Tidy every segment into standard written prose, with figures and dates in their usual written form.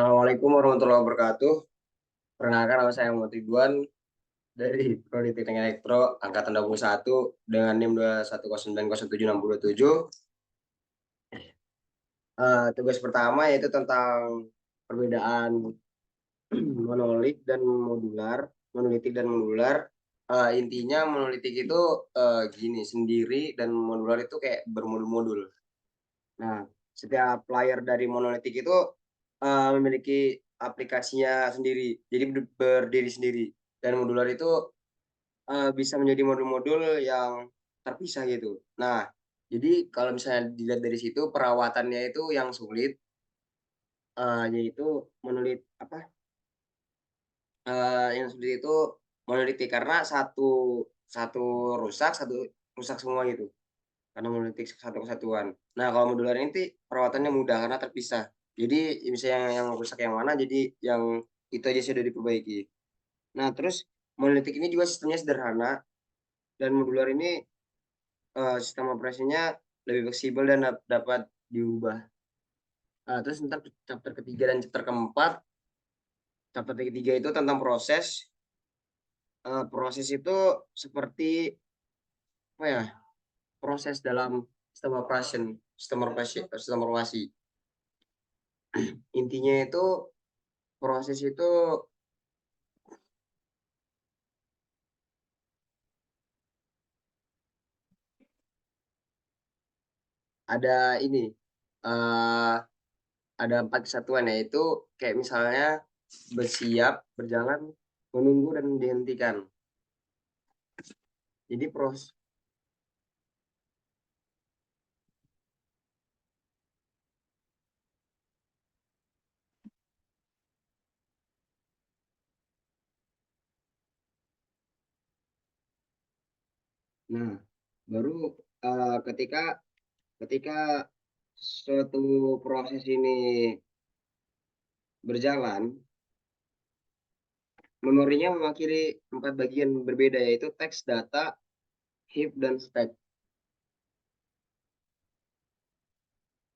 Assalamualaikum warahmatullahi wabarakatuh. Perkenalkan nama saya Muhammad Ridwan dari Prodi Teknik Elektro angkatan 21 dengan NIM 210907027. Tugas pertama yaitu tentang perbedaan monolitik dan modular. Monolitik dan modular. Intinya monolitik itu gini sendiri dan modular itu kayak bermodul-modul. Nah, setiap layer dari monolitik itu memiliki aplikasinya sendiri, jadi berdiri sendiri. Dan modular itu bisa menjadi modul-modul yang terpisah gitu. Nah, jadi kalau misalnya dilihat dari situ perawatannya itu yang sulit, yaitu monolit apa? Yang sulit itu monolitik karena satu satu satu rusak semua gitu. Karena monolitik satu kesatuan. Nah, kalau modular ini perawatannya mudah karena terpisah. Jadi misalnya yang rusak yang mana, jadi yang itu aja sudah diperbaiki. Nah, terus monolitik ini juga sistemnya sederhana dan modular ini sistem operasinya lebih fleksibel dan dapat diubah. Terus tentang chapter ketiga dan chapter keempat, chapter ketiga itu tentang proses. Proses itu seperti apa ya? Proses dalam sistem operasi. Intinya itu proses itu ada ini eh ada empat kesatuan yaitu kayak misalnya bersiap, berjalan, menunggu dan dihentikan. Jadi nah baru ketika ketika suatu proses ini berjalan, memorinya mewakili empat bagian berbeda yaitu teks, data, heap, dan stack.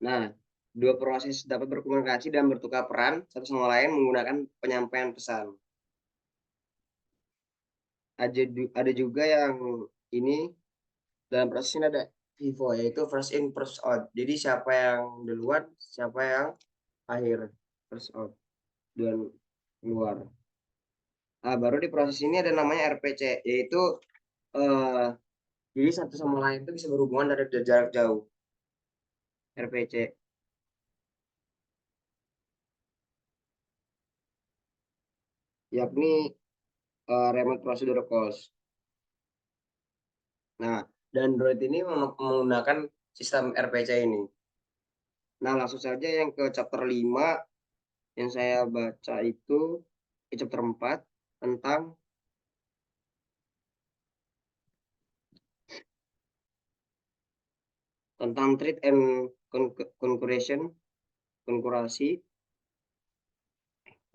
Nah, dua proses dapat berkomunikasi dan bertukar peran satu sama lain menggunakan penyampaian pesan. Ada juga yang ini dalam proses ini ada FIFO yaitu first in first out. Jadi siapa yang duluan, siapa yang akhir, first out dan keluar. Nah, baru di proses ini ada namanya RPC yaitu eh, jadi satu sama lain itu bisa berhubungan dari jarak jauh. RPC yakni remote procedure calls. Nah, dan Android ini menggunakan sistem RPC ini. Nah, langsung saja yang ke chapter 5 yang saya baca itu di chapter 4 tentang thread and concurrency, konkurasi,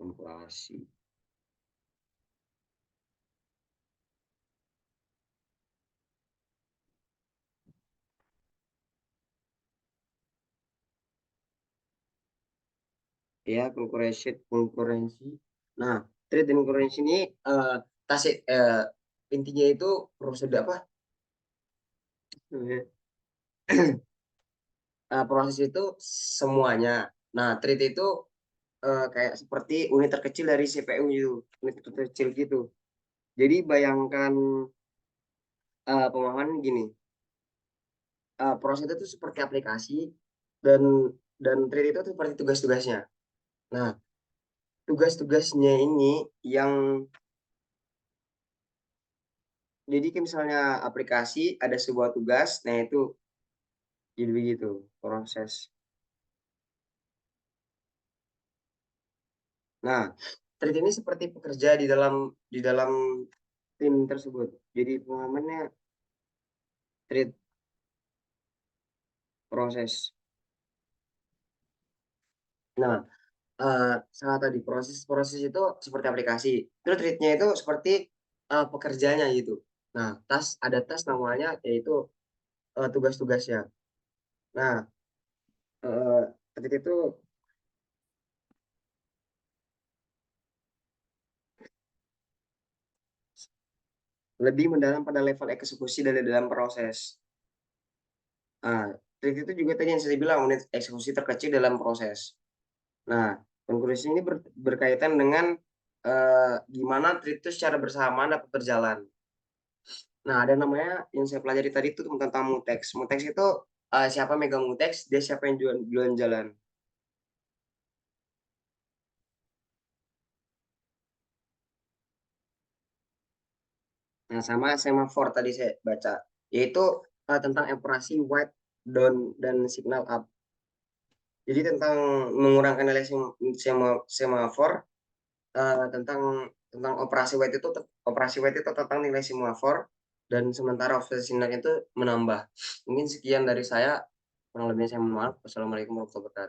konkurasi. Ya, konkurensi. Nah, thread and concurrency ini tasik intinya itu prosedur apa? Proses itu semuanya. Nah, thread itu kayak seperti unit terkecil dari CPU itu, unit terkecil gitu. Jadi bayangkan pemahaman gini, proses itu seperti aplikasi dan thread itu seperti tugas-tugasnya. Nah, tugas-tugasnya ini yang jadi kayak misalnya aplikasi ada sebuah tugas, nah itu jadi begitu proses. Nah, thread ini seperti pekerja di dalam tim tersebut. Jadi pemahamannya thread proses. Nah, salah tadi proses itu seperti aplikasi. Terus treatnya itu seperti pekerjanya gitu. Nah, ada tas namanya yaitu tugas-tugasnya. Nah, treat itu lebih mendalam pada level eksekusi dari dalam proses. Nah, trik itu juga tadi yang saya bilang, unit eksekusi terkecil dalam proses. Nah, konklusi ini berkaitan dengan, gimana trik itu secara bersamaan dapat berjalan. Nah, ada namanya yang saya pelajari tadi itu tentang muteks. Muteks itu, siapa megang muteks, dia siapa yang duluan jalan. Nah, sama semafor tadi saya baca, yaitu, tentang operasi white down dan signal up. Jadi tentang mengurangkan nilai semafor, tentang operasi white itu tentang nilai semafor dan sementara offset signal itu menambah. Mungkin sekian dari saya, kurang lebihnya saya mohon maaf. Wassalamualaikum warahmatullahi wabarakatuh.